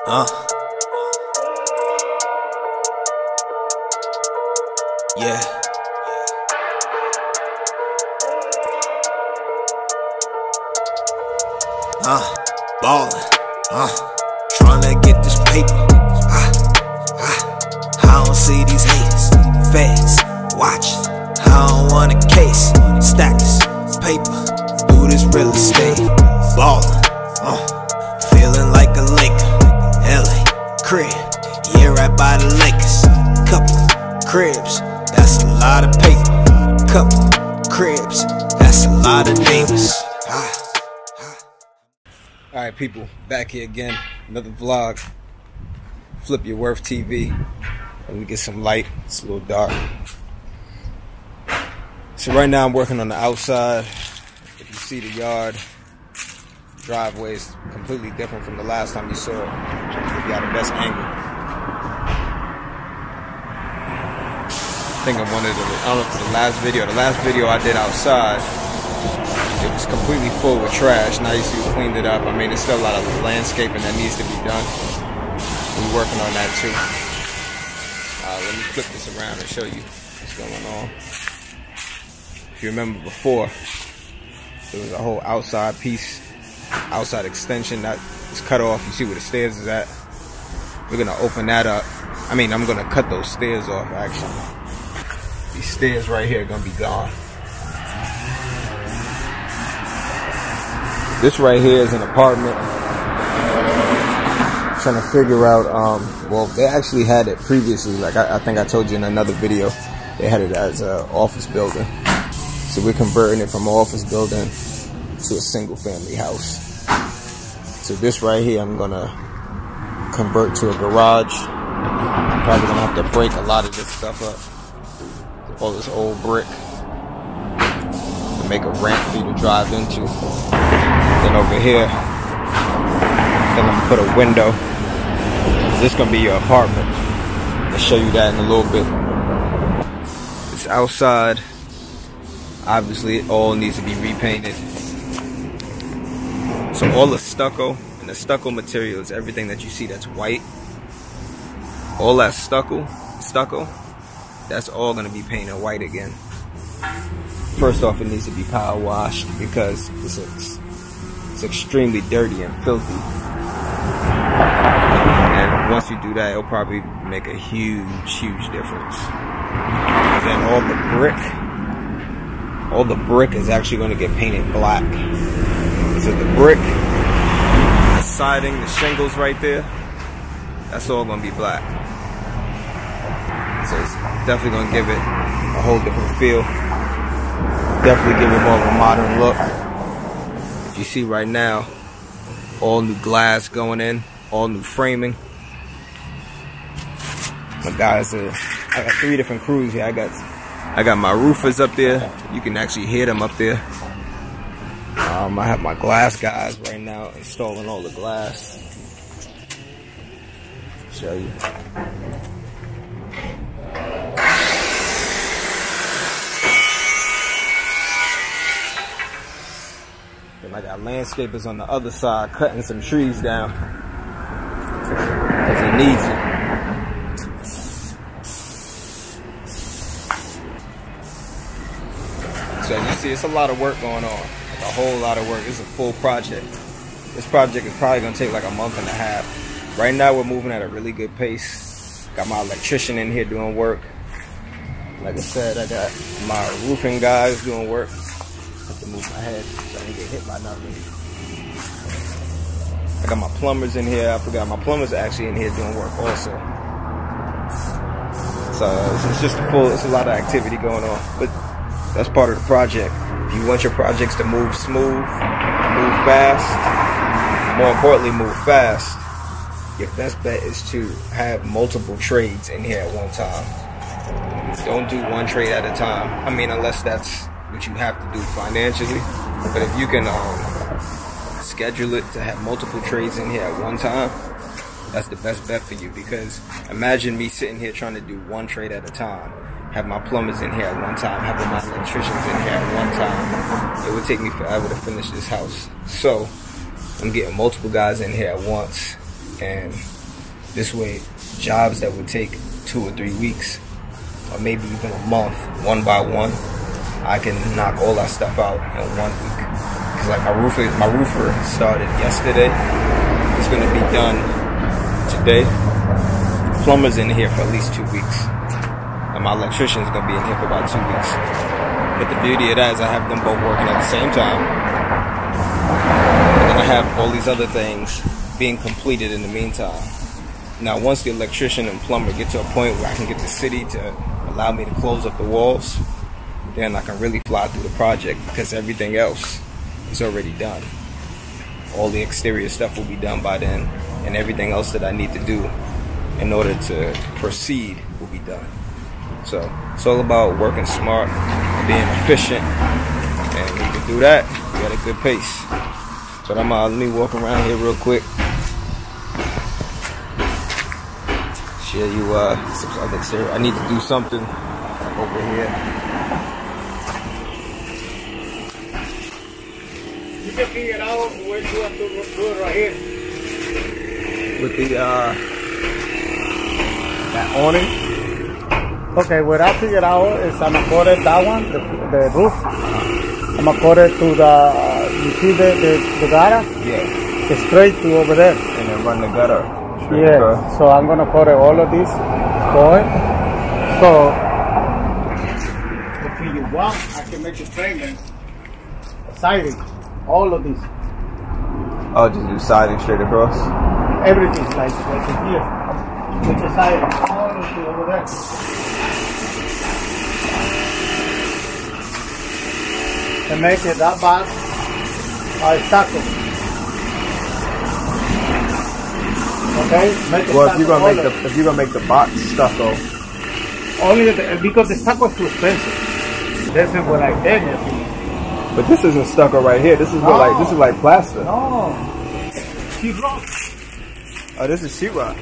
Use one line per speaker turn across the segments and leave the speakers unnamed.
Yeah. Ballin'. Tryna get this paper. I don't see these haters. Feds watching. I don't want a case. Stack this paper. Do this real estate. Ballin'. Feeling like a Laker. LA crib. Yeah, right by the Lakers. Couple cribs. That's a lot of paper. Couple cribs. That's a lot of neighbors.
Alright people, back here again, another vlog. Flip Your Worth TV. Let me get some light, it's a little dark. So right now I'm working on the outside. If you see the yard, driveway is completely different from the last time you saw it. I'm trying to give you the best angle. I think I'm one of the, I don't know if it's the last video I did outside. It was completely full with trash. Now you see we cleaned it up. I mean, there's still a lot of landscaping that needs to be done. We're working on that too. Let me flip this around and show you what's going on. If you remember before, there was a whole outside piece, outside extension that was cut off. You see where the stairs is at? We're gonna open that up. I mean, I'm gonna cut those stairs off actually. These stairs right here are gonna be gone. This right here is an apartment. Trying to figure out, well, they actually had it previously. Like I think I told you in another video, they had it as an office building. So we're converting it from an office building to a single family house. So this right here, I'm gonna convert to a garage. I'm probably gonna have to break a lot of this stuff up. All this old brick. To make a ramp for you to drive into. Then over here, then I'm gonna put a window. This is gonna be your apartment. I'll show you that in a little bit. It's outside. Obviously, it all needs to be repainted. So all the stucco and the stucco material is everything that you see that's white. All that stucco, that's all gonna be painted white again. First off, it needs to be power washed because it's extremely dirty and filthy. And once you do that, it'll probably make a huge difference. And then all the brick is actually going to get painted black. So the brick, the siding, the shingles right there, that's all going to be black. So it's definitely going to give it a whole different feel. Definitely give it more of a modern look. If you see right now, all new glass going in, all new framing. My guys, I got 3 different crews here. I got my roofers up there. You can actually hear them up there. I have my glass guys right now installing all the glass. Show you. I got landscapers on the other side cutting some trees down because it needs it. So as you see, it's a lot of work going on, like a whole lot of work. It's a full project. This project is probably going to take like a month and a half. Right now we're moving at a really good pace. Got my electrician in here doing work. Like I said, I got my roofing guys doing work. Have to move my head so I don't get hit by nothing. I got my plumbers in here. I forgot my plumbers are actually in here doing work also. So it's just it's a lot of activity going on, but that's part of the project. If you want your projects to move smooth, move fast, more importantly move fast, your best bet is to have multiple trades in here at one time. Don't do one trade at a time. I mean, unless that's what you have to do financially, but if you can schedule it to have multiple trades in here at one time, that's the best bet for you. Because imagine me sitting here trying to do one trade at a time, have my plumbers in here at one time, having my electricians in here at one time. It would take me forever to finish this house. So I'm getting multiple guys in here at once, and This way, jobs that would take 2 or 3 weeks, or maybe even a month, one by one, I can knock all that stuff out in 1 week. Cause like my roofer started yesterday. It's gonna be done today. Plumber's in here for at least 2 weeks, and my electrician's gonna be in here for about 2 weeks. But the beauty of that is I have them both working at the same time, and then I have all these other things being completed in the meantime. Now, once the electrician and plumber get to a point where I can get the city to allow me to close up the walls, then I can really fly through the project, because everything else is already done. All the exterior stuff will be done by then, and everything else that I need to do in order to proceed will be done. So it's all about working smart, being efficient, and we can do that. We got a good pace. But let me walk around here real quick. Share you some other exterior. I need to do something over here.
You can figure out where you want to do it right here.
With the that awning.
Okay, what I figured out is I'm gonna cut it that one, the roof. I'm gonna cut it to the, you see the gutter?
Yeah.
Straight to over there.
And then run the gutter.
Yeah,
across.
so I'm gonna cut all of this going. So, if you want, I can make the framing siding, all of this.
Oh, just do siding straight across?
Everything, like here. Make the siding, all of it over there. And make it that bad, stucco. Okay, make it
Well,
stucco.
if you're gonna make the box stucco,
only because the stucco is too expensive. This is what I did.
but this isn't stucco right here. This is what this is like plaster.
No, sheetrock.
Oh, this is sheetrock.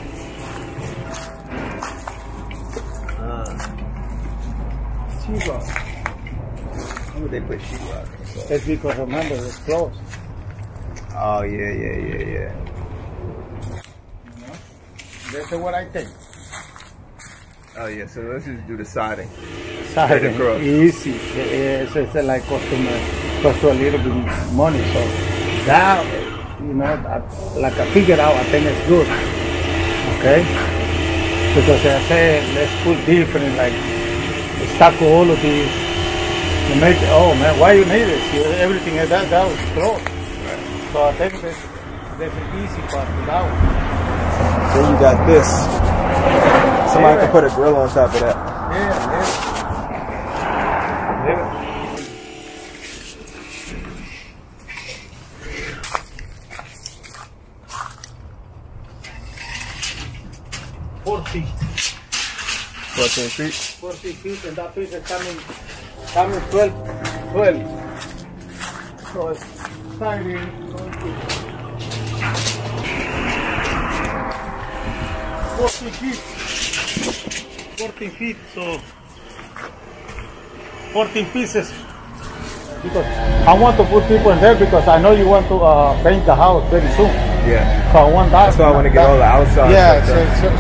Sheetrock.
Why would they put sheetrock?
It's because remember it's closed.
Oh yeah.
You know? This is what I think.
Oh yeah, so let's just do the siding.
Siding,
across.
easy. It's like cost a little bit money. So that, you know, like I figured out, I think it's good. Okay? Because I said, let's put different, like, stucco all of these. You make, oh man, why you need it? Everything that was closed. Right. So I think that's an easy part to that one.
Then you got this. Somebody can put a grill on top of that.
Yeah. 14
feet.
14 feet, and that piece is coming 12. So it's siding 14 feet. 14 feet, so 14 pieces. Because I want to put people in there because I know you want to paint the house very soon.
Yeah.
So I want that.
That's why I want to get all the outside.
Yeah, so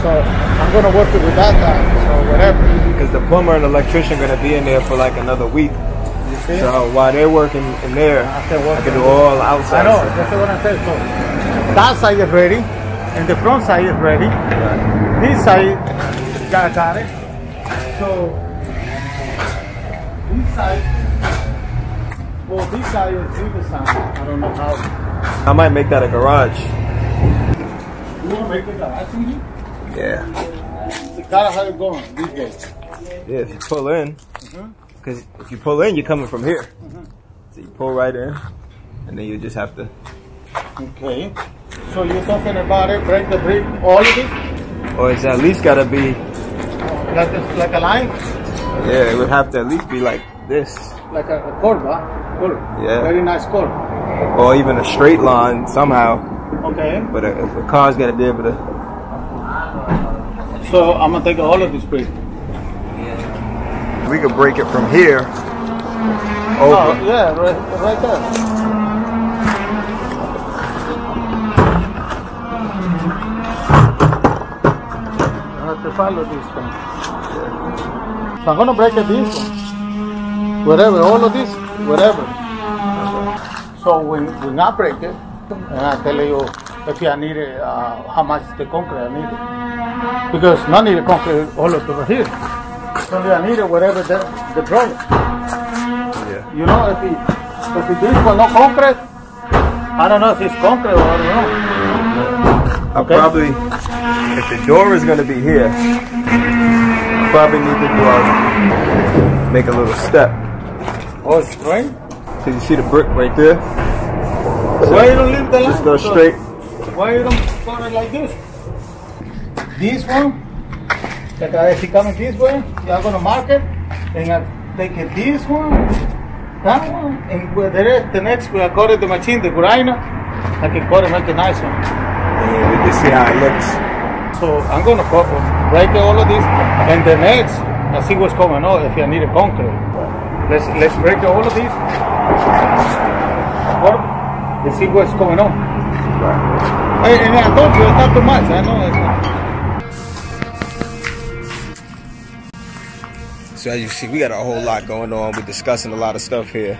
I'm going to work with that time, so whatever.
Because the plumber and electrician are going to be in there for like another week.
You see?
So while they're working in there, I can do all outside.
I know, that's what I said. So that side is ready, and the front side is ready.
Right.
This side, got it. So this side, well, this side is bigger side. I don't know how.
I might make that a garage.
You want to make it a garage in here?
Yeah.
The car, how it going? This way.
Yeah, if you pull in, because if you pull in, you're coming from here. So you pull right in, and then you just have to.
Okay. So you're talking about it, break the brick, all of it?
Or it's at least got to be.
Like a line?
Yeah, it would have to at least be like this.
Like a curve, huh? Curve.
Yeah.
Very nice curve.
Or even a straight line somehow.
Okay.
But if a car's got to be able to.
So I'm gonna take all of this brick.
We could break it from here. Over.
Oh, yeah, right there. follow this thing. So I'm gonna break it this one. Whatever, all of this, whatever. So when I break it, and I tell you if I need it, how much the concrete I need it. Because not need a concrete all over here. Only I need it whatever the problem.
Yeah.
You know, if this one no concrete, I don't know if it's concrete or I don't know.
I'll probably, if the door is gonna be here, I probably need to go out, make a little step.
Oh, it's right?
So you see the brick right there? So
why you don't leave the line?
Just go straight.
Why you don't put it like this? This one, like if you come this way, I'm gonna mark it, and I take it this one, that one, and with the rest, the next way I cut it the machine, the grinder, I can cut it, make a nice one.
And you see how it looks.
So I'm gonna break all of this, and the next, I see what's going on if I need a concrete. Let's break all of these. Let's see what's going on.
Right.
And I told you it's not too much. I know it's not.
So as you see, we got a whole lot going on. We're discussing a lot of stuff here.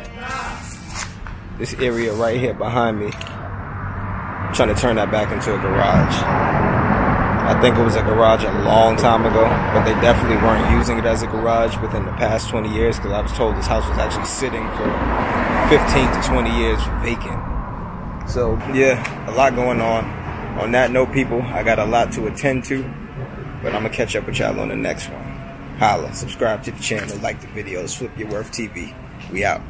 This area right here behind me, I'm trying to turn that back into a garage. I think it was a garage a long time ago, but they definitely weren't using it as a garage within the past 20 years because I was told this house was actually sitting for 15 to 20 years vacant. So yeah, a lot going on. On that note, people, I got a lot to attend to, but I'm gonna catch up with y'all on the next one. Holla, subscribe to the channel, like the videos, Flip Your Worth TV. We out.